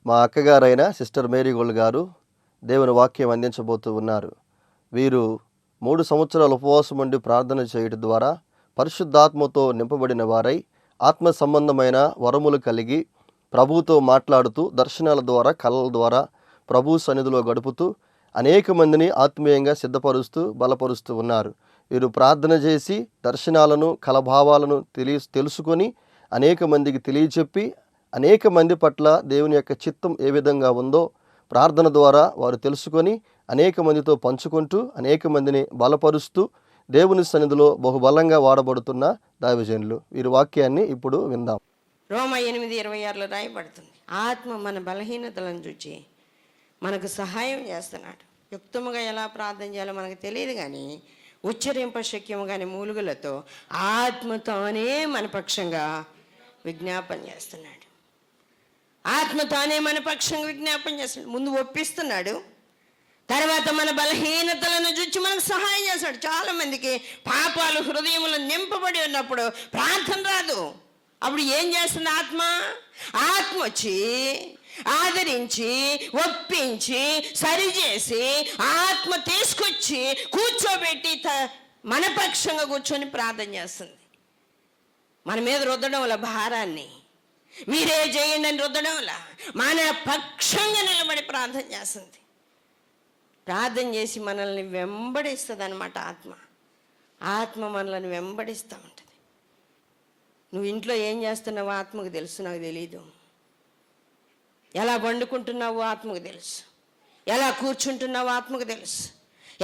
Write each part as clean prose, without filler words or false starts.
మా అక్కగారైన sister Mary gold గారు దేవుని వాక్యం అందించబోతూ ఉన్నారు. వీరు 3 సంవత్సరాల ఉపవాసం ఉండి ప్రార్థన చేయడం ద్వారా పరిశుద్ధాత్మతో నింపబడిన వారై ఆత్మ సంబంధమైన వరములు కలిగి ప్రభువుతో మాట్లాడుతూ దర్శనాల ద్వారా కళల ద్వారా ప్రభు సన్నిధిలో గడుపుతూ అనేక మందిని ఆత్మీయంగా సిద్ధపరుస్తూ బలపరుస్తూ ఉన్నారు. వీరు ప్రార్థన చేసి దర్శనాలను కలభావాలను తెలుసుకొని అనేక మందికి తెలియచెప్పి అనేక మంది పట్ల దేవుని యొక్క చిత్తం ఏ విధంగా ఉందో ప్రార్థన ద్వారా వారు తెలుసుకొని అనేక మందితో పంచుకుంటూ అనేక మందిని బలపరుస్తూ దేవుని సన్నిధిలో బహుబలంగా వాడబడుతున్న దైవజనులు. వీరి వాక్యాన్ని ఇప్పుడు విందాం. రోమా 8:26 రాయబడుతుంది, ఆత్మ మన బలహీనతలను చూచి మనకు సహాయం చేస్తున్నాడు. యుక్తముగా ఎలా ప్రార్థన చేయాలో మనకు తెలియదు, కానీ ఉచ్చరింప శక్యము కానీ మూలుగులతో ఆత్మతోనే మన పక్షంగా విజ్ఞాపన చేస్తున్నాడు. ఆత్మతోనే మన పక్షంగా విజ్ఞాపన చేస్తున్నాడు. ముందు ఒప్పిస్తున్నాడు, తర్వాత మన బలహీనతలను చూచి మనకు సహాయం చేస్తాడు. చాలామందికి పాపాలు హృదయములు నింపబడి ఉన్నప్పుడు ప్రార్థన రాదు. అప్పుడు ఏం చేస్తుంది? ఆత్మ వచ్చి ఆదరించి ఒప్పించి సరిచేసి ఆత్మ తీసుకొచ్చి కూర్చోబెట్టి మన పక్షంగా కూర్చొని ప్రార్థన చేస్తుంది. మన మీద రుద్దడం వల్ల భారాన్ని మీరే చేయండి అని రుద్దడం వల్ల మన పక్షంగా నిలబడి ప్రార్థన చేస్తుంది. ప్రార్థన చేసి మనల్ని వెంబడిస్తుంది అన్నమాట. ఆత్మ మనల్ని వెంబడిస్తూ ఉంటుంది. నువ్వు ఇంట్లో ఏం చేస్తున్నావో ఆత్మకు తెలుసు, నాకు తెలీదు. ఎలా వండుకుంటున్నావో ఆత్మకు తెలుసు, ఎలా కూర్చుంటున్నావో ఆత్మకు తెలుసు,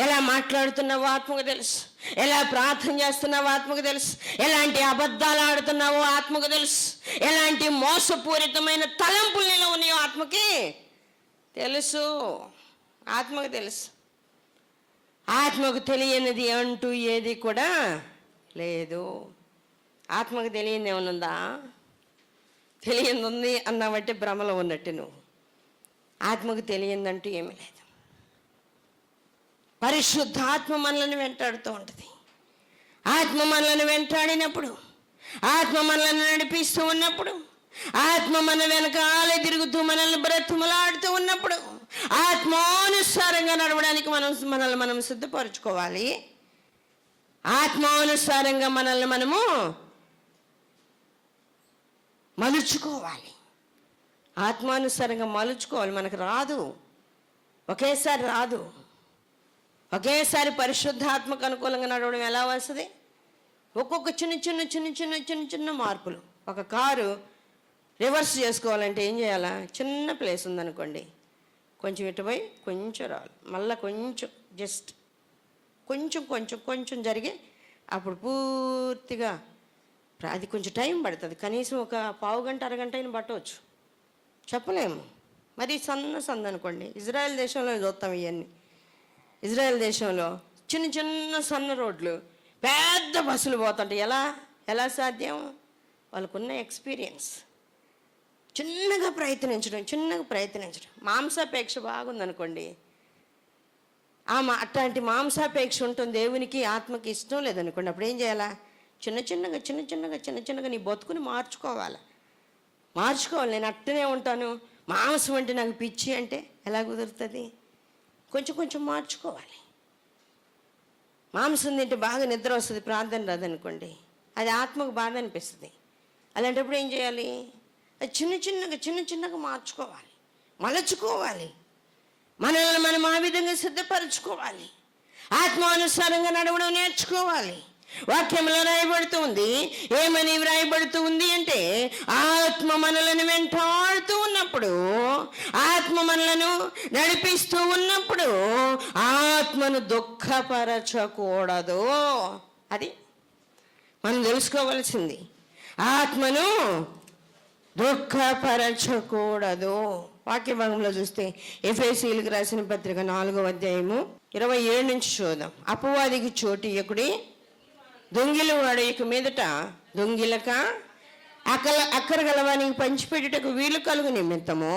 ఎలా మాట్లాడుతున్నావో ఆత్మకు తెలుసు, ఎలా ప్రార్థన చేస్తున్నావో ఆత్మకు తెలుసు, ఎలాంటి అబద్ధాలు ఆడుతున్నావో ఆత్మకు తెలుసు, ఎలాంటి మోసపూరితమైన తలంపులు నీలో ఉన్నాయో ఆత్మకి తెలుసు. ఆత్మకు తెలుసు. ఆత్మకు తెలియనిది అంటూ ఏది కూడా లేదు. ఆత్మకు తెలియని ఏమనుందా? తెలియంది ఉంది అన్నావంటే భ్రమలో ఉన్నట్టు నువ్వు. ఆత్మకు తెలియందంటూ ఏమీ లేదు. పరిశుద్ధాత్మ మనల్ని వెంటాడుతూ ఉంటుంది. ఆత్మ మనల్ని వెంటాడినప్పుడు, ఆత్మ మనల్ని నడిపిస్తూ ఉన్నప్పుడు, ఆత్మ మన వెనకాలే తిరుగుతూ మనల్ని బ్రతుములాడుతూ ఉన్నప్పుడు ఆత్మానుసారంగా నడవడానికి మనల్ని మనం సిద్ధపరచుకోవాలి. ఆత్మానుసారంగా మనల్ని మనము మలుచుకోవాలి. ఆత్మానుసారంగా మలుచుకోవాలి. మనకు రాదు, ఒకేసారి రాదు. ఒకేసారి పరిశుద్ధాత్మకు అనుకూలంగా నడవడం ఎలా వస్తుంది? ఒక్కొక్క చిన్న చిన్న చిన్న చిన్న చిన్న చిన్న మార్పులు. ఒక కారు రివర్స్ చేసుకోవాలంటే ఏం చేయాలా? చిన్న ప్లేస్ ఉందనుకోండి, కొంచెం ఇటుపోయి కొంచెం రావాలి, మళ్ళీ కొంచెం జస్ట్ కొంచెం కొంచెం కొంచెం జరిగి అప్పుడు పూర్తిగా అది కొంచెం టైం పడుతుంది. కనీసం ఒక పావు గంట అరగంట అయినా పట్టవచ్చు, చెప్పలేము. మరి సన్న అనుకోండి, ఇజ్రాయెల్ దేశంలో చూస్తాం ఇవన్నీ. ఇజ్రాయెల్ దేశంలో చిన్న చిన్న సన్న రోడ్లు, పెద్ద బస్సులు పోతుంటాయి. ఎలా సాధ్యం? వాళ్ళకున్న ఎక్స్పీరియన్స్. చిన్నగా ప్రయత్నించడం. మాంసాపేక్ష బాగుందనుకోండి, అట్లాంటి మాంసాపేక్ష ఉంటుంది. దేవునికి ఆత్మకి ఇష్టం లేదనుకోండి, అప్పుడు ఏం చేయాలా? చిన్న చిన్నగా నీ బతుకుని మార్చుకోవాలి. నేను అట్టనే ఉంటాను, మాంసం అంటే నాకు పిచ్చి అంటే ఎలా కుదురుతుంది? కొంచెం కొంచెం మార్చుకోవాలి. మాంసం తింటే బాగా నిద్ర వస్తుంది, ప్రార్థన రాదనుకోండి, అది ఆత్మకు బాధ అనిపిస్తుంది. అలాంటప్పుడు ఏం చేయాలి? అది చిన్న చిన్నగా మార్చుకోవాలి, మలచుకోవాలి. మనల్ని మనం ఆ విధంగా సిద్ధపరచుకోవాలి. ఆత్మానుసారంగా నడవడం నేర్చుకోవాలి. వాక్యంలో రాయబడుతుంది, ఏమని వ్రాయబడుతూ ఉంది అంటే, ఆత్మ మనలను వెంటాడుతూ ఉన్నప్పుడు, ఆత్మ మనలను నడిపిస్తూ ఉన్నప్పుడు ఆత్మను దుఃఖపరచకూడదు. అది మనం తెలుసుకోవలసింది. ఆత్మను దుఃఖపరచకూడదు. వాక్య భాగంలో చూస్తే ఎఫెసీయులకు రాసిన పత్రిక 4వ అధ్యాయము 27 నుంచి చూద్దాం. అపవాదికి చోటు ఇయ్యకుడి, దొంగిలు వాడు ఇక మీదట దొంగిలక అక్కర గలవానికి పంచిపెట్టుటకు వీలు కలుగు నిమిత్తము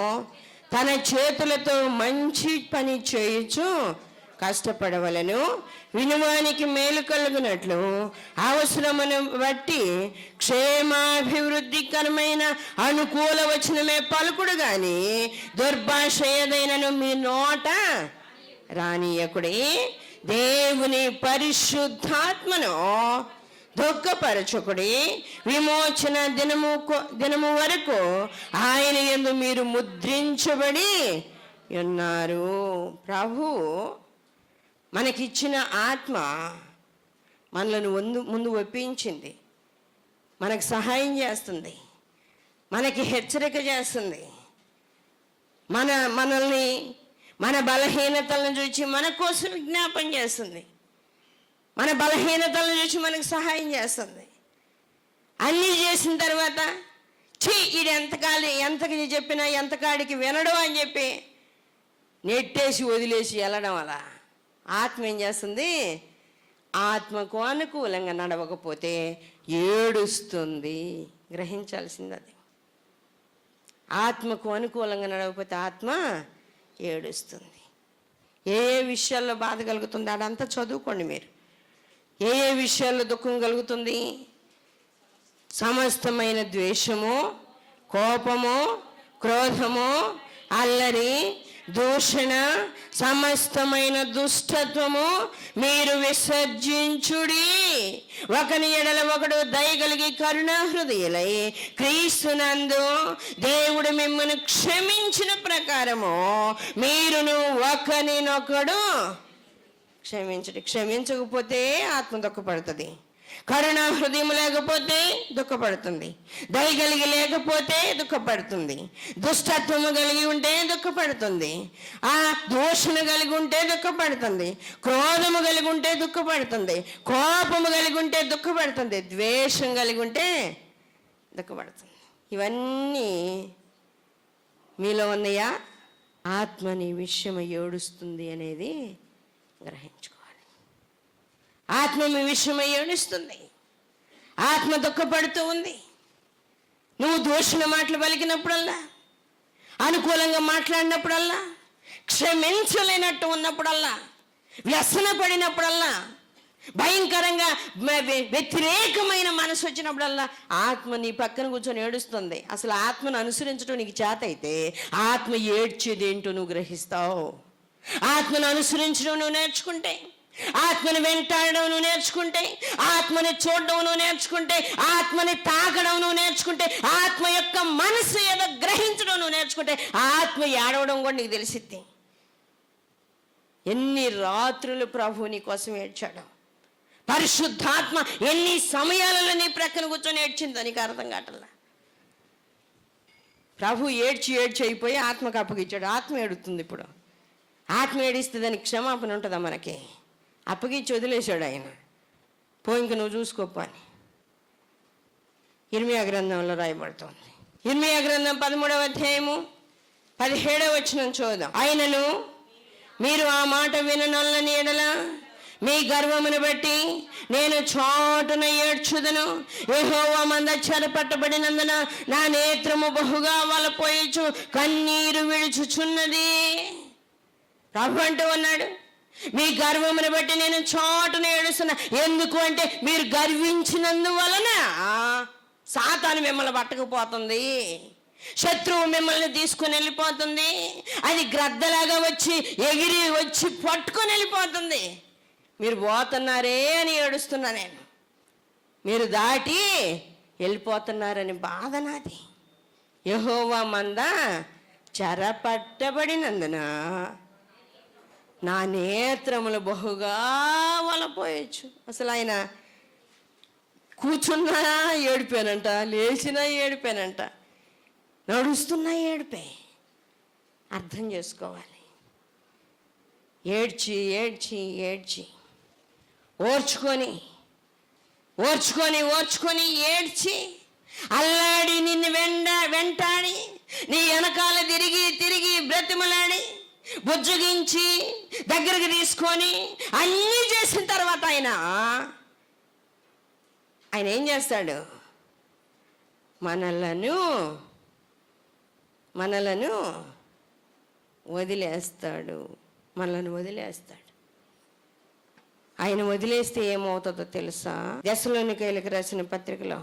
తన చేతులతో మంచి పని చేయుచు కష్టపడవలను, వినువానికి మేలు కలుగునట్లు అవసరమును బట్టి క్షేమాభివృద్ధికరమైన అనుకూల వచనమే పలుకుడు గాని దుర్భాష ఏదైనను మీ నోట రానియకుడి. దేవుని పరిశుద్ధాత్మను దుఃఖపరచుకుడి. విమోచన దినము వరకు ఆయన యందు మీరు ముద్రించబడి ఉన్నారు. ప్రభు మనకిచ్చిన ఆత్మ మనలను ముందు ఒప్పించింది, మనకు సహాయం చేస్తుంది, మనకి హెచ్చరిక చేస్తుంది, మనల్ని మన బలహీనతలను చూసి మన కోసం విజ్ఞాపన చేస్తుంది, మన బలహీనతలను చూసి మనకు సహాయం చేస్తుంది. అన్నీ చేసిన తర్వాత ఈడు ఎంతకి చెప్పినా ఎంతకాడికి వినడు అని చెప్పి నెట్టేసి వదిలేసి వెళ్ళడం అలా ఆత్మ ఏం చేస్తుంది? ఆత్మకు అనుకూలంగా నడవకపోతే ఏడుస్తుంది. గ్రహించాల్సింది అది. ఆత్మకు అనుకూలంగా నడవకపోతే ఆత్మ ఏడుస్తుంది. ఏ విషయాల్లో బాధ కలుగుతుంది అదంతా చదువుకోండి మీరు. ఏ విషయాల్లో దుఃఖం కలుగుతుంది? సమస్తమైన ద్వేషము, కోపము, క్రోధము, అల్లరి, దూషణ, సమస్తమైన దుష్టత్వము మీరు విసర్జించుడి. ఒకని ఎడల ఒకడు దయగలిగి కరుణా హృదయులై క్రీస్తునందు దేవుడు మిమ్మల్ని క్షమించిన ప్రకారము మీరును ఒకరినొకడు క్షమించండి. క్షమించకపోతే ఆత్మ దుఃఖపడుతుంది. కరుణా హృదయం లేకపోతే దుఃఖపడుతుంది. దయగలిగి లేకపోతే దుఃఖపడుతుంది. దుష్టత్వము కలిగి ఉంటే దుఃఖపడుతుంది. ఆ దూషణ కలిగి ఉంటే దుఃఖపడుతుంది. క్రోధము కలిగి ఉంటే దుఃఖపడుతుంది. కోపము కలిగి ఉంటే దుఃఖపడుతుంది. ద్వేషం కలిగి ఉంటే దుఃఖపడుతుంది. ఇవన్నీ మీలో ఉన్నాయా? ఆత్మని విషయం ఏడుస్తుంది అనేది గ్రహించుకోవాలి. ఆత్మ మీ విషయమై ఏడుస్తుంది. ఆత్మ దుఃఖపడుతూ ఉంది. నువ్వు దూషణ మాటలు పలికినప్పుడల్లా, అనుకూలంగా మాట్లాడినప్పుడల్లా, క్షమించలేనట్టు ఉన్నప్పుడల్లా, వ్యసన పడినప్పుడల్లా, భయంకరంగా వ్యతిరేకమైన మనసు వచ్చినప్పుడల్లా ఆత్మ నీ పక్కన కూర్చొని ఏడుస్తుంది. అసలు ఆత్మను అనుసరించడం నీకు చేత అయితే ఆత్మ ఏడ్చేదేంటో నువ్వు గ్రహిస్తావు. ఆత్మను అనుసరించడం నువ్వు నేర్చుకుంటే, ఆత్మని వెంటాడడం నువ్వు నేర్చుకుంటే, ఆత్మని చూడడం నువ్వు నేర్చుకుంటే, ఆత్మని తాకడం నువ్వు నేర్చుకుంటే, ఆత్మ యొక్క మనసు ఏదో గ్రహించడం నువ్వు నేర్చుకుంటే ఆత్మ ఏడవడం కూడా నీకు తెలిసిద్ది. ఎన్ని రాత్రులు ప్రభు నీ కోసం ఏడ్చాడు. పరిశుద్ధాత్మ ఎన్ని సమయాలలో నీ ప్రక్కన కూర్చొని ఏడ్చిందో నీకు అర్థం కావట్లా. ప్రభు ఏడ్చి అయిపోయి ఆత్మకు అప్పగిచ్చాడు. ఆత్మ ఏడుతుంది. ఇప్పుడు ఆత్మ ఏడిస్తే దానికి క్షమాపణ ఉంటుందా? మనకి అప్పగిచ్చి వదిలేశాడు ఆయన. ఇంక నువ్వు చూసుకోపో అని ఇర్మియా గ్రంథంలో రాయబడుతోంది. ఇర్మియా గ్రంథం 13వ అధ్యాయము 17వ వచనం చూద్దాం. ఆయనను మీరు ఆ మాట విననొల్లని ఎడల మీ గర్వమును బట్టి నేను చోటున ఏడ్చుదను. యెహోవా మంద చెరపట్టబడినందున నా నేత్రము బహుగా వలపోయిచు కన్నీరు విడుచుచున్నది. ప్రభు అంటూ ఉన్నాడు, మీ గర్వమును బట్టి నేను చోటున ఏడుస్తున్నా. ఎందుకు అంటే మీరు గర్వించినందువలన సాతాను మిమ్మల్ని పట్టకపోతుంది, శత్రువు మిమ్మల్ని తీసుకుని వెళ్ళిపోతుంది. అది గ్రద్దలాగా వచ్చి ఎగిరి వచ్చి పట్టుకొని వెళ్ళిపోతుంది. మీరు పోతున్నారే అని ఏడుస్తున్నా నేను. మీరు దాటి వెళ్ళిపోతున్నారని బాధ నాది. యెహోవా మంద చెరపట్టబడినందున నా నేత్రములు బహుగా వలపోయచ్చు. అసలు ఆయన కూర్చున్నా ఏడిపోయానంట, లేచినా ఏడిపోయానంట, నడుస్తున్నా ఏడిపే. అర్థం చేసుకోవాలి. ఏడ్చి ఏడ్చి ఏడ్చి ఓర్చుకొని ఓర్చుకొని ఓర్చుకొని ఏడ్చి అల్లాడి నిన్ను వెంటాడి నీ వెనకాల తిరిగి తిరిగి బ్రతిమలాడి బుజ్జగించి దగ్గరికి తీసుకొని అన్నీ చేసిన తర్వాత ఆయన ఏం చేస్తాడు? మనలను వదిలేస్తాడు. మనల్ని వదిలేస్తాడు. ఆయన వదిలేస్తే ఏమవుతుందో తెలుసా? దశలోనికైలకు రాసిన పత్రికలో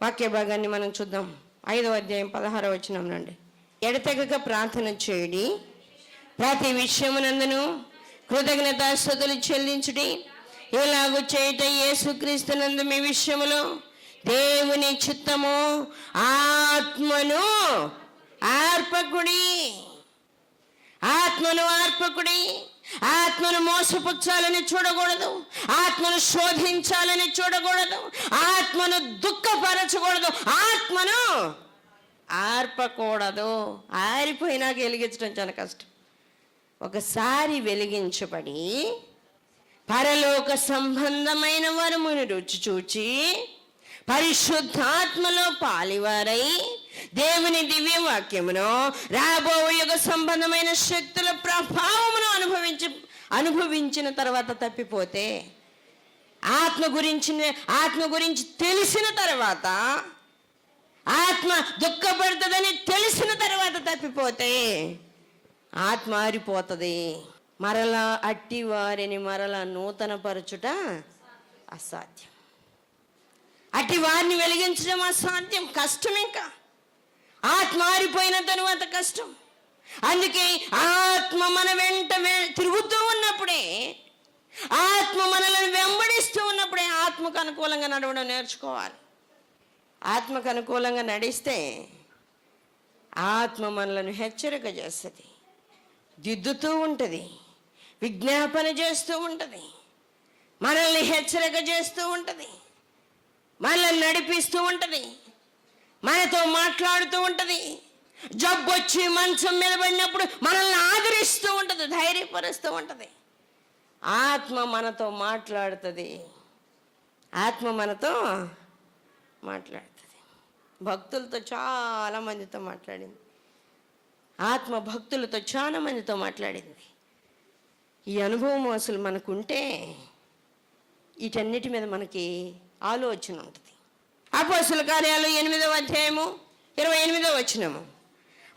వాక్య భాగాన్ని మనం చూద్దాం. 5వ అధ్యాయం 16వ వచనం నుండి. ఎడతెగక ప్రార్థన చేయడి, ప్రతి విషయమునందును కృతజ్ఞతాస్తుతులు చెల్లించుడి, ఇలాగు చేయుట యేసుక్రీస్తునందు మీ విషయములో దేవుని చిత్తము, ఆత్మను ఆర్పకుడి. ఆత్మను మోసపుచ్చాలని చూడకూడదు, ఆత్మను శోధించాలని చూడకూడదు, ఆత్మను దుఃఖపరచకూడదు, ఆత్మను ఆర్పకూడదు. ఆరిపోయినాక వెలిగించడం చాలా కష్టం. ఒకసారి వెలిగించబడి పరలోక సంబంధమైన వరమును రుచి చూచి పరిశుద్ధాత్మలో పాలివారై దేవుని దివ్య వాక్యమును రాబోయే సంబంధమైన శక్తుల ప్రభావమును అనుభవించిన తర్వాత తప్పిపోతే, ఆత్మ గురించి తెలిసిన తర్వాత, ఆత్మ దుఃఖపడుతుందని తెలిసిన తర్వాత తప్పిపోతే ఆత్మ ఆరిపోతుంది. మరలా అట్టి వారిని మరలా నూతన పరచుట అసాధ్యం. అట్టి వారిని వెలిగించడం అసాధ్యం, కష్టం. ఇంకా ఆత్మ ఆరిపోయిన తరువాత కష్టం. అందుకే ఆత్మ మన వెంట తిరుగుతూ ఉన్నప్పుడే, ఆత్మ మనల్ని వెంబడిస్తూ ఉన్నప్పుడే ఆత్మకు అనుకూలంగా నడవడం నేర్చుకోవాలి. ఆత్మకు అనుకూలంగా నడిస్తే ఆత్మ మనలను హెచ్చరిక చేస్తుంది, దిద్దుతూ ఉంటుంది, విజ్ఞాపన చేస్తూ ఉంటుంది, మనల్ని హెచ్చరిక చేస్తూ ఉంటుంది, మనల్ని నడిపిస్తూ ఉంటుంది, మనతో మాట్లాడుతూ ఉంటుంది. జబ్బు వచ్చి మంచం మీద పడినప్పుడు మనల్ని ఆదరిస్తూ ఉంటుంది, ధైర్యపరుస్తూ ఉంటుంది. ఆత్మ మనతో మాట్లాడుతుంది, ఆత్మ మనతో మాట్లాడుతుంది. భక్తులతో చాలా మందితో మాట్లాడింది, ఆత్మ భక్తులతో చాలా మందితో మాట్లాడింది. ఈ అనుభవం అసలు మనకుంటే వీటన్నిటి మీద మనకి ఆలోచన ఉంటుంది. అపోస్తలుల కార్యాలు 8వ అధ్యాయము 28వ వచనము.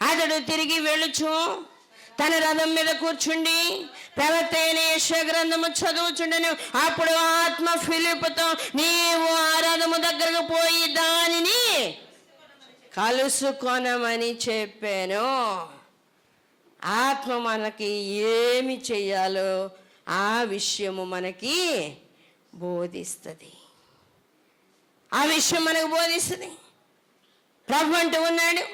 అతడు తిరిగి వెళ్ళుచు తన రథం మీద కూర్చుండి ప్రవక్త అయిన యెషయా గ్రంథము చదువుచుండెను. అప్పుడు ఆత్మ ఫిలిప్పుతో, నీవు ఆ రథము దగ్గరకు పోయి దానిని కలుసుకొనమని చెప్పాను. ఆత్మ మనకి ఏమి చెయ్యాలో ఆ విషయము మనకి బోధిస్తుంది. ఆ విషయం మనకు బోధిస్తుంది. ప్రభు అంటూ ఉన్నాడు,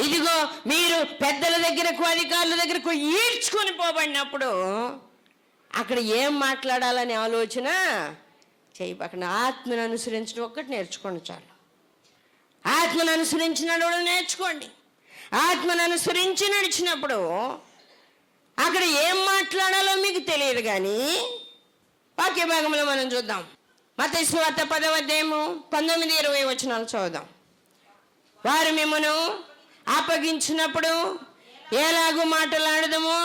ఇదిగో మీరు పెద్దల దగ్గరకు, అధికారుల దగ్గరకు ఈడ్చుకొని పోబడినప్పుడు అక్కడ ఏం మాట్లాడాలని ఆలోచన చేయబోకండి. ఆత్మను అనుసరించడం ఒక్కటి నేర్చుకోండి చాలు. ఆత్మను అనుసరించి నడవడం నేర్చుకోండి. ఆత్మను అనుసరించి నడిచినప్పుడు అక్కడ ఏం మాట్లాడాలో మీకు తెలియదు. కానీ వాక్య భాగంలో మనం చూద్దాం. మత్తయి సువార్త 10వ అధ్యాయము 19-20 వచనాలు చదువుదాం. వారు మిమ్మను అప్పగించినప్పుడు ఎలాగూ మాట్లాడదమో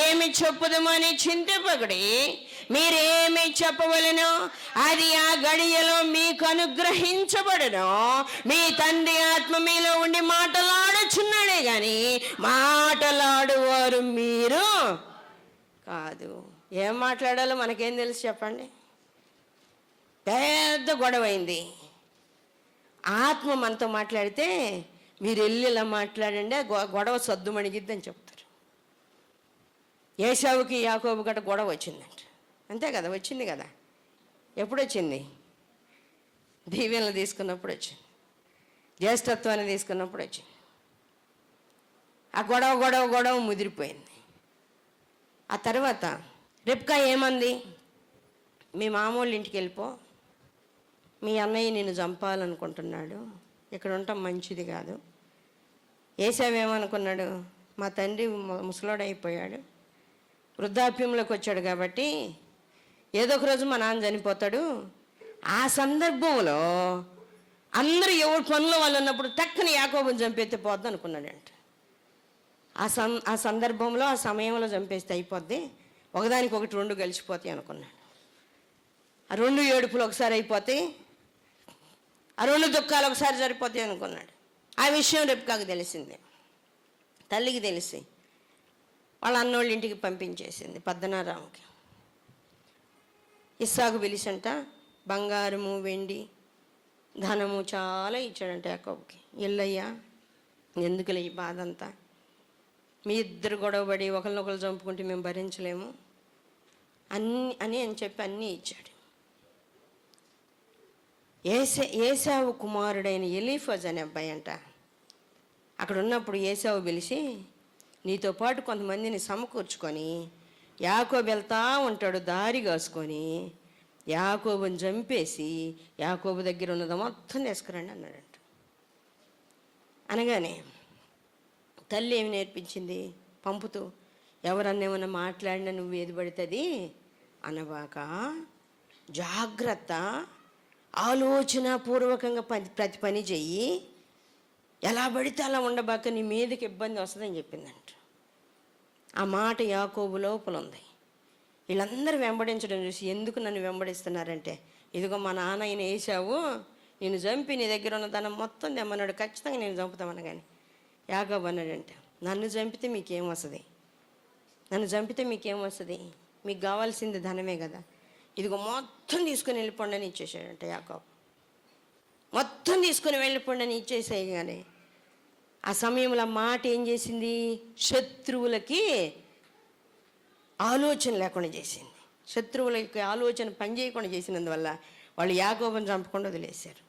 ఏమి చెప్పుదమో అని చింతింపకుడి. మీరేమి చెప్పవలెనో అది ఆ గడియలో మీకు అనుగ్రహించబడును. మీ తండ్రి ఆత్మ మీలో ఉండి మాటలాడుచున్నాడే కానీ మాటలాడువారు మీరు కాదు. ఏం మాట్లాడాలో మనకేం తెలుసు చెప్పండి? పెద్ద గొడవ అయింది. ఆత్మ మనతో మాట్లాడితే మీరు వెళ్ళి ఇలా మాట్లాడండి, గొడవ సద్దుమణిగిద్దని చెప్తారు. ఏశావుకి యాకోబు గట్ట గొడవ వచ్చిందంట. అంతే కదా, వచ్చింది కదా. ఎప్పుడు వచ్చింది? దీవెనలు తీసుకున్నప్పుడు వచ్చింది, జ్యేష్ఠత్వాన్ని తీసుకున్నప్పుడు వచ్చింది. ఆ గొడవ ముదిరిపోయింది. ఆ తర్వాత రెబ్కా ఏమంది? మీ మామూలు ఇంటికి వెళ్ళిపో, మీ అన్నయ్య నిన్ను చంపాలనుకుంటున్నాడు, ఇక్కడ ఉండటం మంచిది కాదు. ఏశావు ఏమనుకున్నాడు? మా తండ్రి ముసలోడైపోయాడు, వృద్ధాప్యంలోకి వచ్చాడు కాబట్టి ఏదో ఒక రోజు మా నాన్న చనిపోతాడు. ఆ సందర్భంలో అందరూ ఎవరి పనులు వాళ్ళు ఉన్నప్పుడు టక్కుని యాకోబుని చంపేస్తే పోద్ది అనుకున్నాడంట. ఆ సందర్భంలో ఆ సమయంలో చంపేస్తే అయిపోద్ది, ఒకదానికొకటి రెండు కలిసిపోతాయి అనుకున్నాడు. ఆ రెండు ఏడుపులు ఒకసారి అయిపోతాయి, ఆ రెండు దుఃఖాలు ఒకసారి సరిపోతాయి అనుకున్నాడు. ఆ విషయం రెబ్కాకు తెలిసింది, తల్లికి తెలిసి వాళ్ళ అన్నోళ్ళ ఇంటికి పంపించేసింది పద్దనారాముకి. ఇస్సాకు పిలిచంట బంగారము వెండి ధనము చాలా ఇచ్చాడంట యాకోబుకి. ఎల్లయ్యా ఎందుకులే ఈ బాధ అంతా, మీ ఇద్దరు గొడవపడి ఒకరినొకరు చంపుకుంటే మేము భరించలేము అని చెప్పి అన్నీ ఇచ్చాడు. ఏశావు కుమారుడైన ఎలీఫజ్ అనే అబ్బాయి అంట అక్కడ ఉన్నప్పుడు ఏశావు పిలిచి, నీతో పాటు కొంతమందిని సమకూర్చుకొని యాకోబు వెళ్తా ఉంటాడు, దారి కాసుకొని యాకోబుని చంపేసి యాకోబు దగ్గర ఉన్నది మొత్తం తీసుకురండి అన్నాడంట. అనగానే తల్లి ఏమి నేర్పించింది, పంపుతూ ఎవరన్నా ఏమన్నా మాట్లాడినా నువ్వు ఏది పడుతుంది అనబాక, జాగ్రత్త, ఆలోచనాపూర్వకంగా ప్రతి పని చెయ్యి, ఎలా పడితే అలా ఉండబాక, నీ మీదకి ఇబ్బంది వస్తుందని చెప్పిందంట. ఆ మాట యాకోబు లోపల ఉంది. వీళ్ళందరూ వెంబడించడం చూసి, ఎందుకు నన్ను వెంబడిస్తున్నారంటే, ఇదిగో మా నాన్న ఆయన ఏశావు, నేను చంపి నీ దగ్గర ఉన్న ధనం మొత్తం తెమ్మన్నాడు, ఖచ్చితంగా నేను చంపుతామని. కానీ యాకోబు అన్నాడంటే, నన్ను చంపితే మీకేం వస్తుంది, నన్ను చంపితే మీకేం వస్తుంది, మీకు కావాల్సింది ధనమే కదా, ఇదిగో మొత్తం తీసుకుని వెళ్ళిపోండి అని ఇచ్చేసాడంట యాకోబు. మొత్తం తీసుకుని వెళ్ళిపోండి అని ఇచ్చేసేయగానే ఆ సమయంలో ఆ మాట ఏం చేసింది, శత్రువులకి ఆలోచన లేకుండా చేసింది. శత్రువులకి ఆలోచన పనిచేయకుండా చేసినందువల్ల వాళ్ళు యాకోబుని చంపకుండా వదిలేశారు.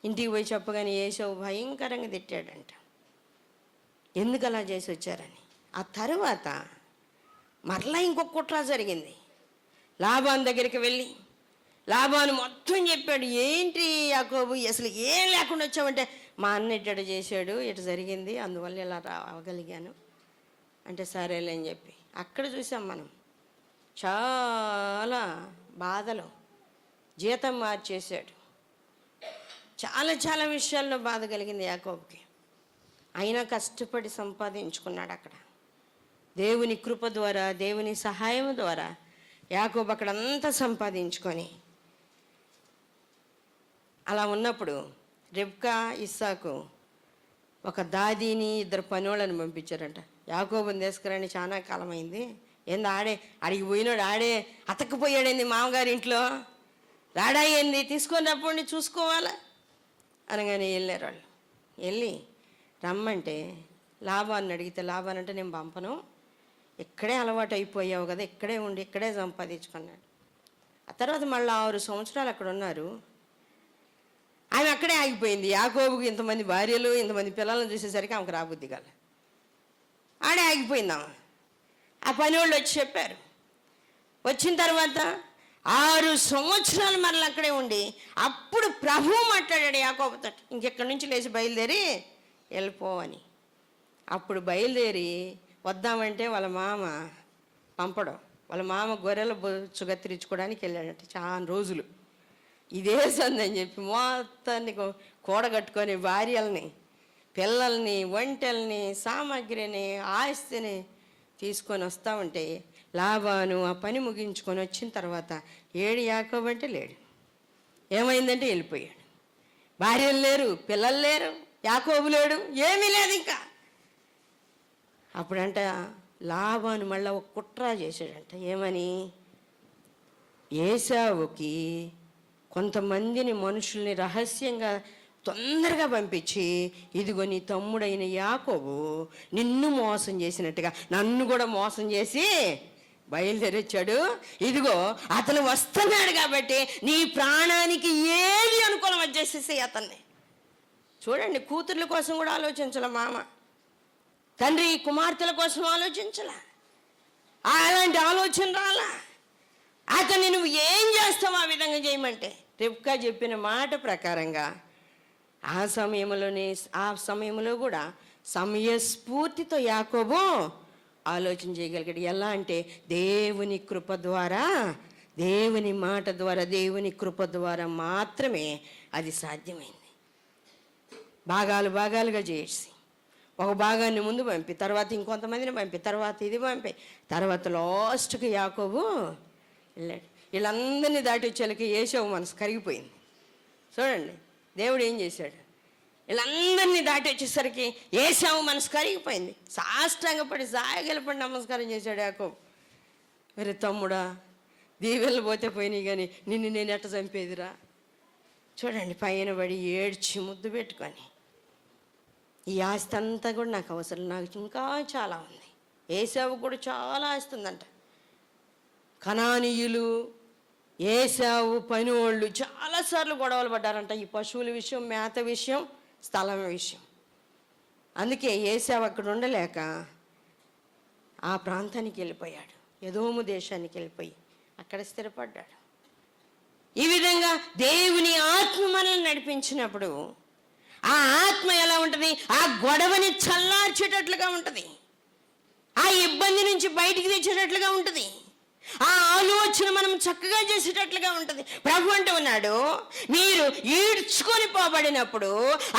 ఇంటికి పోయి చెప్పగానే ఏశావు భయంకరంగా తిట్టాడంట, ఎందుకు అలా చేసి వచ్చారని. ఆ తర్వాత మరలా ఇంకొక కుట్ర జరిగింది. లాబాను దగ్గరికి వెళ్ళి లాబాను మొత్తం చెప్పాడు, ఏంటి యాకోబు అసలు ఏం లేకుండా వచ్చామంటే, మా అన్న ఇట్టడు చేశాడు, ఇటు జరిగింది, అందువల్ల ఇలా రాగలిగాను అంటే సరేలే అని చెప్పి అక్కడ చూసాం మనం చాలా బాధలో జీతం మార్చేశాడు. చాలా చాలా విషయాల్లో బాధ కలిగింది యాకోబుకి. అయినా కష్టపడి సంపాదించుకున్నాడు అక్కడ. దేవుని కృప ద్వారా, దేవుని సహాయం ద్వారా యాకోబు అక్కడంతా సంపాదించుకొని అలా ఉన్నప్పుడు రెబ్కా ఇస్సాకు ఒక దాదీని ఇద్దరు పనోళ్ళని పంపించారంట. యాకోబుని తీసుకురాని చాలా కాలం అయింది, ఏంది ఆడే అడిగి పోయినాడు, ఆడే అతక్కుపోయాడేంది మామగారి ఇంట్లో, రాడా ఏంది, తీసుకున్నప్పుడు చూసుకోవాలా అనగానే వెళ్ళారు వాళ్ళు. వెళ్ళి రమ్మంటే లాభాన్ని అడిగితే లాభానంటే నేను పంపను, ఇక్కడే అలవాటు అయిపోయావు కదా, ఇక్కడే ఉండి ఇక్కడే సంపాదించుకున్నాడు. ఆ తర్వాత మళ్ళీ 6 సంవత్సరాలు అక్కడ ఉన్నారు. ఆమె అక్కడే ఆగిపోయింది. యాకోబుకి ఇంతమంది భార్యలు ఇంతమంది పిల్లలను చూసేసరికి ఆమెకు రాబుద్ది కాలే, ఆడే ఆగిపోయింది ఆమె. ఆ పని వాళ్ళు వచ్చి చెప్పారు. వచ్చిన తర్వాత 6 సంవత్సరాలు మరలా అక్కడే ఉండి అప్పుడు ప్రభువు మాట్లాడాడు యాకోబుతో, ఇంకెక్కడి నుంచి లేచి బయలుదేరి వెళ్ళిపో అని. అప్పుడు బయలుదేరి వద్దామంటే వాళ్ళ మామ పంపడం, వాళ్ళ మామ గొర్రెల బొచ్చు కత్తిరించుకోవడానికి వెళ్ళాడంట. చాలా రోజులు ఇదే సందని చెప్పి మొత్తాన్ని కూడగట్టుకొని భార్యల్ని పిల్లల్ని ఒంటెల్ని సామాగ్రిని ఆస్తిని తీసుకొని వస్తూ ఉంటే లాబాను ఆ పని ముగించుకొని వచ్చిన తర్వాత ఏడు యాకోబు అంటే లేడు. ఏమైందంటే వెళ్ళిపోయాడు. భార్యలు లేరు, పిల్లలు లేరు, యాకోబు లేడు, ఏమీ లేదు ఇంకా. అప్పుడంట లాబాను మళ్ళీ ఒక కుట్ర చేశాడంట. ఏమని, ఏశావుకి కొంతమందిని మనుషుల్ని రహస్యంగా తొందరగా పంపించి, ఇదిగో నీ తమ్ముడైన యాకోబు నిన్ను మోసం చేసినట్టుగా నన్ను కూడా మోసం చేసి బయలుదేరొచ్చాడు, ఇదిగో అతను వస్తున్నాడు కాబట్టి నీ ప్రాణానికి ఏది అనుకూలం వచ్చేసేసి అతన్ని. చూడండి, కూతుర్ల కోసం కూడా ఆలోచించాల మామ, తండ్రి కుమార్తెల కోసం ఆలోచించాల, అలాంటి ఆలోచన రాలా. అతన్ని నువ్వు ఏం చేస్తావు ఆ విధంగా చేయమంటే, రెబ్కా చెప్పిన మాట ప్రకారంగా ఆ సమయంలో కూడా సమయస్ఫూర్తితో యాకోబు ఆలోచన చేయగలిగాడు. ఎలా అంటే దేవుని కృప ద్వారా, దేవుని మాట ద్వారా, దేవుని కృప ద్వారా మాత్రమే అది సాధ్యమైంది. భాగాలుగా చేసి ఒక భాగాన్ని ముందు పంపి, తర్వాత ఇంకొంతమందిని పంపి, తర్వాత ఇది పంపి, తర్వాత లాస్ట్కి యాకోబు వెళ్ళాడు. వీళ్ళందరినీ దాటి వచ్చేళ్ళకి ఏశావు మనసు కరిగిపోయింది. చూడండి దేవుడు ఏం చేశాడు, వీళ్ళందరినీ దాటి వచ్చేసరికి ఏశావు మనసు కరిగిపోయింది. సాష్టాంగపడి సాయగలపడి నమస్కారం చేశాడు యాకోబు. మరి తమ్ముడా, దీవెనలు పోతే పోయినాయి కానీ నిన్ను నేను ఎట్ట చంపేదిరా. చూడండి, పైన పడి ఏడ్చి ముద్దు పెట్టుకొని, ఈ ఆస్తి అంతా కూడా నాకు అవసరం, నాకు ఇంకా చాలా ఉంది. ఏశావు కూడా చాలా ఆస్తి ఉందంట. కనానీయులు, ఏశావు పనివాళ్ళు చాలాసార్లు గొడవలు పడ్డారంట ఈ పశువుల విషయం, మేత విషయం, స్థలం విషయం. అందుకే ఏశావు అక్కడ ఉండలేక ఆ ప్రాంతానికి వెళ్ళిపోయాడు, ఎదోము దేశానికి వెళ్ళిపోయి అక్కడ స్థిరపడ్డాడు. ఈ విధంగా దేవుని ఆత్మ మనల్ని నడిపించినప్పుడు ఆ ఆత్మ ఎలా ఉంటుంది? ఆ గొడవని చల్లార్చేటట్లుగా ఉంటుంది, ఆ ఇబ్బంది నుంచి బయటికి తెచ్చేటట్లుగా ఉంటుంది, ఆ ఆలోచన మనం చక్కగా చేసేటట్లుగా ఉంటుంది. ప్రభు అంటూ ఉన్నాడు, మీరు ఈడ్చుకొని పోబడినప్పుడు,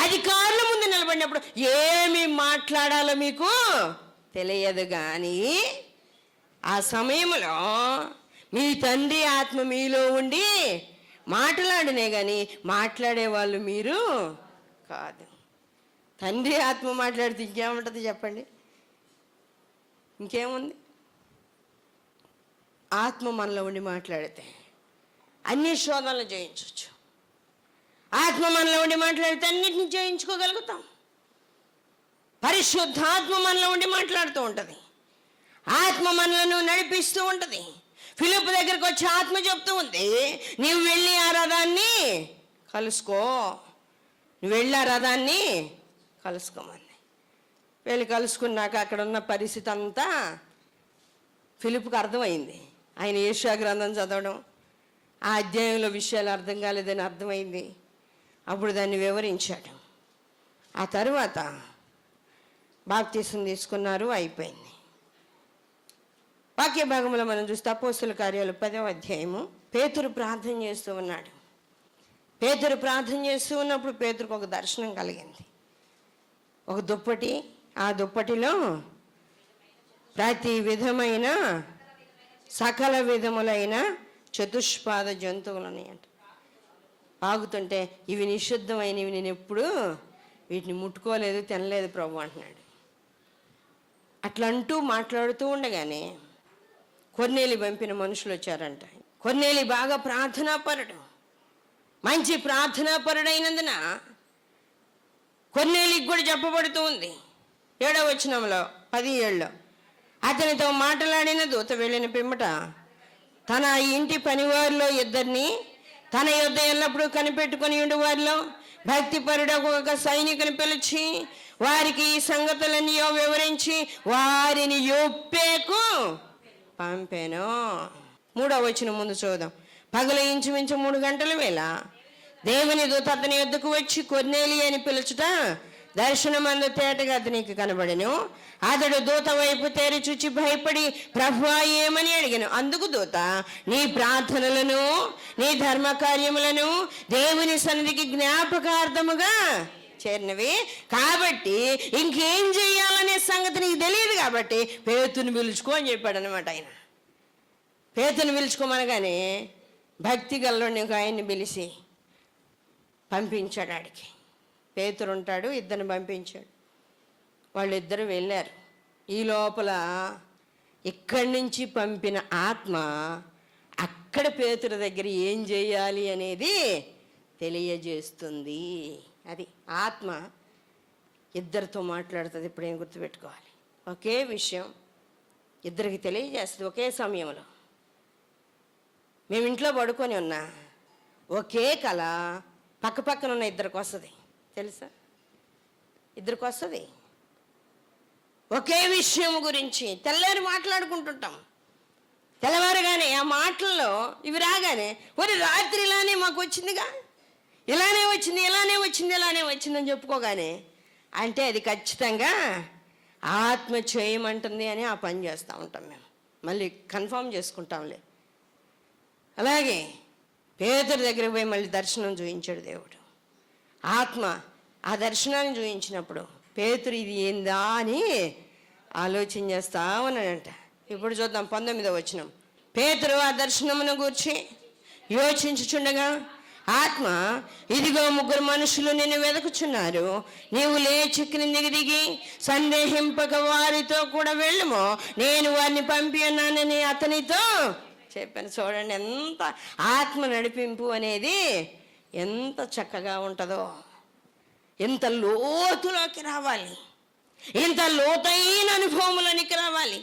అధికారుల ముందు నిలబడినప్పుడు ఏమి మాట్లాడాలో మీకు తెలియదు, కానీ ఆ సమయంలో మీ తండ్రి ఆత్మ మీలో ఉండి మాట్లాడినే కానీ మాట్లాడేవాళ్ళు మీరు కాదు. తండ్రి ఆత్మ మాట్లాడితే ఇంకేముంటుంది చెప్పండి? ఇంకేముంది? ఆత్మ మనలో ఉండి మాట్లాడితే అన్ని శోధనలు జయించవచ్చు. ఆత్మ మనలో ఉండి మాట్లాడితే అన్నిటిని జయించుకోగలుగుతాం. పరిశుద్ధాత్మ మనలో ఉండి మాట్లాడుతూ ఉంటుంది, ఆత్మ మనలను నడిపిస్తూ ఉంటుంది. ఫిలిప్పు దగ్గరకు వచ్చి ఆత్మ చెప్తూ ఉంది, నీవు వెళ్ళి ఆ రథాన్ని కలుసుకో, నువ్వు వెళ్ళి ఆ రథాన్ని కలుసుకోమంది. వెళ్ళి కలుసుకున్నాక అక్కడ ఉన్న పరిస్థితి అంతా ఫిలిప్పుకు అర్థమైంది. ఆయన యేషయా గ్రంథం చదవడం, ఆ అధ్యాయంలో విషయాలు అర్థం కాలేదని అర్థమైంది. అప్పుడు దాన్ని వివరించాడు. ఆ తరువాత బాప్తీసం తీసుకున్నారు, అయిపోయింది. వాక్య భాగంలో మనం చూస్తే అపోస్తల కార్యాలు 10వ అధ్యాయము, పేతురు ప్రార్థన చేస్తూ ఉన్నాడు. పేతురు ప్రార్థన చేస్తూ ఉన్నప్పుడు పేతురుకు ఒక దర్శనం కలిగింది. ఒక దుప్పటి, ఆ దుప్పటిలో ప్రతి విధమైన సకల విధములైన చతుష్పాద జంతువులని అంట ఆగుతుంటే, ఇవి నిషిద్ధమైనవి, నేను ఎప్పుడు వీటిని ముట్టుకోలేదు, తినలేదు ప్రభు అంటున్నాడు. అట్లంటూ మాట్లాడుతూ ఉండగానే కొర్నేలి పంపిన మనుషులు వచ్చారంట. కొర్నేలి బాగా ప్రార్థనాపరుడు, మంచి ప్రార్థనాపరుడైనందున కొర్నేలికి కూడా చెప్పబడుతూ ఉంది 7వ వచనంలో 17లో, అతనితో మాట్లాడిన దూత వెళ్ళిన పిమ్మట తన ఇంటి పనివారిలో 2 తన యొద్ద ఎల్లప్పుడూ కనిపెట్టుకుని ఉండి వారిలో భక్తిపరుడు ఒక సైనికుని పిలిచి వారికి ఈ సంగతులన్నీ వివరించి వారిని యొప్పేకు పంపాను. 3వ వచనం ముందు చూద్దాం. పగలు ఇంచుమించు 3 గంటల వేళ దేవుని దూత అతని యొద్దకు వచ్చి కొర్నేలి అని పిలుచుట దర్శనమందు తేటగా అతనికి కనబడెను. అతడు దూత వైపు తేరి చూచి భయపడి, ప్రభువా ఏమని అడిగాను. అందుకు దూత, నీ ప్రార్థనలను నీ ధర్మ కార్యములను దేవుని సన్నిధికి జ్ఞాపకార్థముగా చేరినవి, కాబట్టి ఇంకేం చెయ్యాలనే సంగతి నీకు తెలియదు, కాబట్టి పేతుని పిలుచుకో అని చెప్పాడు అనమాట. ఆయన పేతుని పిలుచుకోమనగానే భక్తి గల్లోని ఆయన్ని పిలిచి పంపించాడు. ఆడికి పేతురు ఉంటాడు, 2 పంపించాడు. వాళ్ళిద్దరూ వెళ్ళారు. ఈ లోపల ఇక్కడి నుంచి పంపిన ఆత్మ అక్కడ పేతురు దగ్గర ఏం చేయాలి అనేది తెలియజేస్తుంది. అది ఆత్మ 2తో మాట్లాడుతుంది. ఇప్పుడు ఏం గుర్తుపెట్టుకోవాలి, ఒకే విషయం 2కి తెలియజేస్తుంది ఒకే సమయంలో. మేము ఇంట్లో పడుకొని ఉన్నా ఒకే కళ పక్క పక్కన ఉన్న 2కి వస్తుంది, తెలుసా? 2కి వస్తుంది. ఒకే విషయం గురించి తెల్లారి మాట్లాడుకుంటుంటాం. తెల్లవారుగానే ఆ మాటల్లో ఇవి రాగానే, ఒరే రాత్రి ఇలానే మాకు వచ్చిందిగా, ఇలానే వచ్చింది, ఇలానే వచ్చింది, ఇలానే వచ్చిందని చెప్పుకోగానే, అంటే అది ఖచ్చితంగా ఆత్మ చేయమంటుంది అని ఆ పని చేస్తూ ఉంటాం. మేము మళ్ళీ కన్ఫర్మ్ చేసుకుంటాంలే. అలాగే పేతురు దగ్గరికి పోయి మళ్ళీ దర్శనం చూపించాడు దేవుడు. ఆత్మ ఆ దర్శనాన్ని చూపించినప్పుడు పేతురు ఇది ఏందా అని ఆలోచన చేస్తా ఉన్నాడంట. ఇప్పుడు చూద్దాం 19వ వచనం. పేతురు ఆ దర్శనమును గూర్చి యోచించుచుండగా ఆత్మ, ఇదిగో 3 మనుషులు నిన్ను వెతుకుచున్నారు, నీవు లేచి క్రిందికి దిగి సందేహింపక వారితో కూడా వెళ్ళుమో, నేను వారిని పంపి ఉన్నానని అతనితో చెప్పాను చూడండి, ఎంత ఆత్మ నడిపింపు అనేది ఎంత చక్కగా ఉంటుందో. ఎంత లోతులోకి రావాలి, ఇంత లోతైన అనుభవములోనికి రావాలి.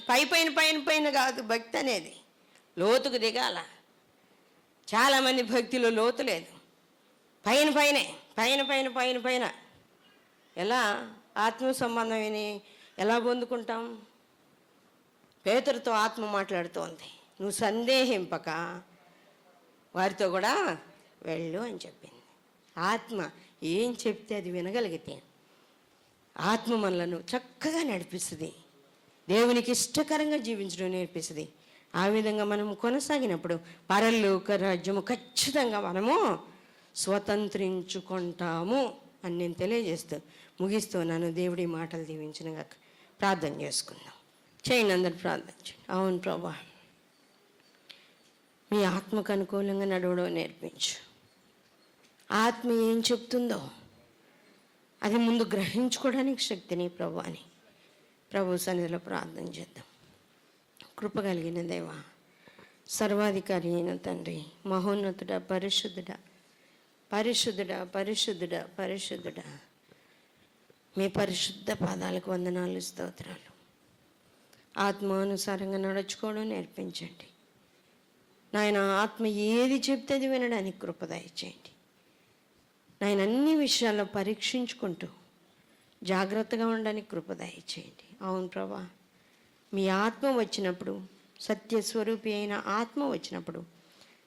పైన కాదు భక్తి అనేది, లోతుకు దిగాల. చాలామంది భక్తిలో లోతు లేదు, పైన ఎలా ఆత్మ సంబంధం ఎలా పొందుకుంటాం? పేతురుతో ఆత్మ మాట్లాడుతోంది, నువ్వు సందేహింపక వారితో కూడా వెళ్ళు అని చెప్పింది. ఆత్మ ఏం చెప్తే అది వినగలిగితే ఆత్మ మనలను చక్కగా నడిపిస్తుంది, దేవునికి ఇష్టకరంగా జీవించడం నేర్పిస్తుంది. ఆ విధంగా మనం కొనసాగినప్పుడు పరలోక రాజ్యము ఖచ్చితంగా మనము స్వతంత్రించుకుంటాము అని నేను తెలియజేస్తూ ముగిస్తున్నాను. దేవుడి మాటలు దీవించినగా ప్రార్థన చేసుకుందాం. చేయండి, అందరు ప్రార్థన చేయండి. అవును ప్రభా, మీ ఆత్మకు అనుకూలంగా నడవడం నేర్పించు. ఆత్మ ఏం చెప్తుందో అది ముందు గ్రహించుకోవడానికి శక్తిని ప్రభు అని ప్రభు సన్నిధిలో ప్రార్థన చేద్దాం. కృప కలిగిన దేవ, సర్వాధికారి అయిన తండ్రి, మహోన్నతుడా, పరిశుద్ధుడా, పరిశుద్ధుడా, పరిశుద్ధుడా, పరిశుద్ధుడా, మీ పరిశుద్ధ పాదాలకు వందనాలు, స్తోత్రాలు. ఆత్మానుసారంగా నడుచుకోవడం నేర్పించండి నాయన. ఆత్మ ఏది చెప్తే అది వినడానికి కృప దయచేయండి నాయన. అన్ని విషయాల్లో పరీక్షించుకుంటూ జాగ్రత్తగా ఉండడానికి కృప దయచేయండి. అవును ప్రభా, మీ ఆత్మ వచ్చినప్పుడు, సత్యస్వరూపి అయిన ఆత్మ వచ్చినప్పుడు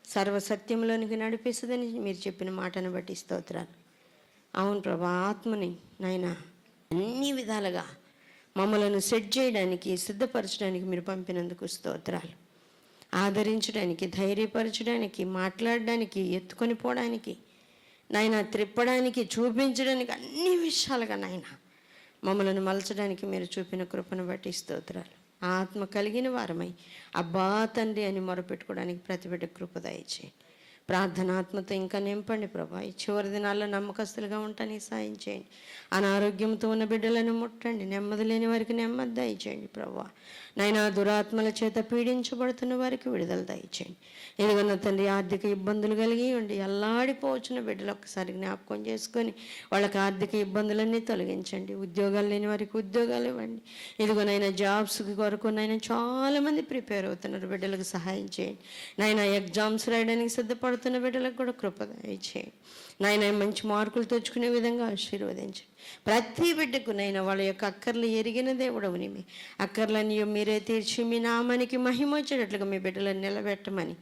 సర్వసత్యంలోనికి నడిపిస్తుందని మీరు చెప్పిన మాటను బట్టి స్తోత్రాలు. అవును ప్రభా, ఆత్మని నాయన అన్ని విధాలుగా మమ్మలను సెట్ చేయడానికి, సిద్ధపరచడానికి మీరు పంపినందుకు స్తోత్రాలు. ఆదరించడానికి, ధైర్యపరచడానికి, మాట్లాడడానికి, ఎత్తుకొని పోవడానికి నాయన, త్రిప్పడానికి, చూపించడానికి, అన్ని విషయాలుగా నాయన మమ్మలను మలచడానికి మీరు చూపిన కృపను బట్టి స్తోత్రాలు. ఆత్మ కలిగిన వారమై అబ్బా తండ్రి అని మొరపెట్టుకోవడానికి ప్రతి బిడ్డ కృప దయచేయండి. ప్రార్థనాత్మతో ఇంకా నింపండి ప్రభా. ఈ చివరి దినాల్లో నమ్మకస్తులుగా ఉండటానికి సాయం చేయండి. అనారోగ్యంతో ఉన్న బిడ్డలను ముట్టండి, నెమ్మది లేని వారికి నెమ్మది దయచేయండి ప్రభా. నైనా దురాత్మల చేత పీడించబడుతున్న వారికి విడుదల దయచేయండి. ఎందుకన్నా తండ్రి, ఆర్థిక ఇబ్బందులు కలిగి ఉండి అల్లాడిపోవచ్చిన బిడ్డలు ఒక్కసారి జ్ఞాపకం చేసుకొని వాళ్ళకి ఆర్థిక ఇబ్బందులన్నీ తొలగించండి. ఉద్యోగాలు లేని వారికి ఉద్యోగాలు ఇవ్వండి. ఇదిగోనైనా జాబ్స్ కొరకు నైనా చాలామంది ప్రిపేర్ అవుతున్నారు, బిడ్డలకు సహాయం చేయండి. నైనా ఎగ్జామ్స్ రాయడానికి సిద్ధపడుతున్న బిడ్డలకు కూడా కృప దయచేయండి. నాయన మంచి మార్కులు తెచ్చుకునే విధంగా ఆశీర్వదించండి. ప్రతి బిడ్డకు నైనా వాళ్ళ యొక్క అక్కర్లు ఎరిగిన దేవుడవు నీవే. అక్కర్లని మీరే తీర్చి మీ నామానికి మహిమ వచ్చేటట్లుగా మీ బిడ్డలను నిలబెట్టమని,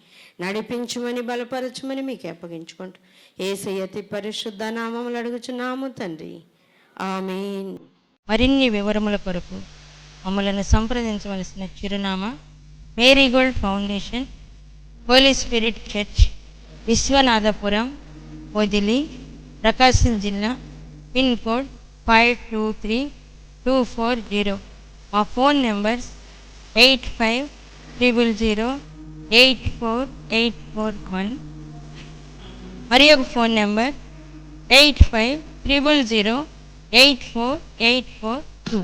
నడిపించమని, బలపరచమని మీకు అప్పగించుకుంటూ యేసయ్య అతి పరిశుద్ధ నామములు అడుగుచున్నాము తండ్రి, ఆమేన్. మరిన్ని వివరముల కొరకు మమ్మలను సంప్రదించవలసిన చిరునామా Marigold Foundation, Holy Spirit Church, Vishwanathapuram, Podili, Prakasam జిల్లా, పిన్ కోడ్ 523240. మా ఫోన్ నెంబర్స్ 8500084841, మరి ఒక ఫోన్ నెంబర్ 8500084841.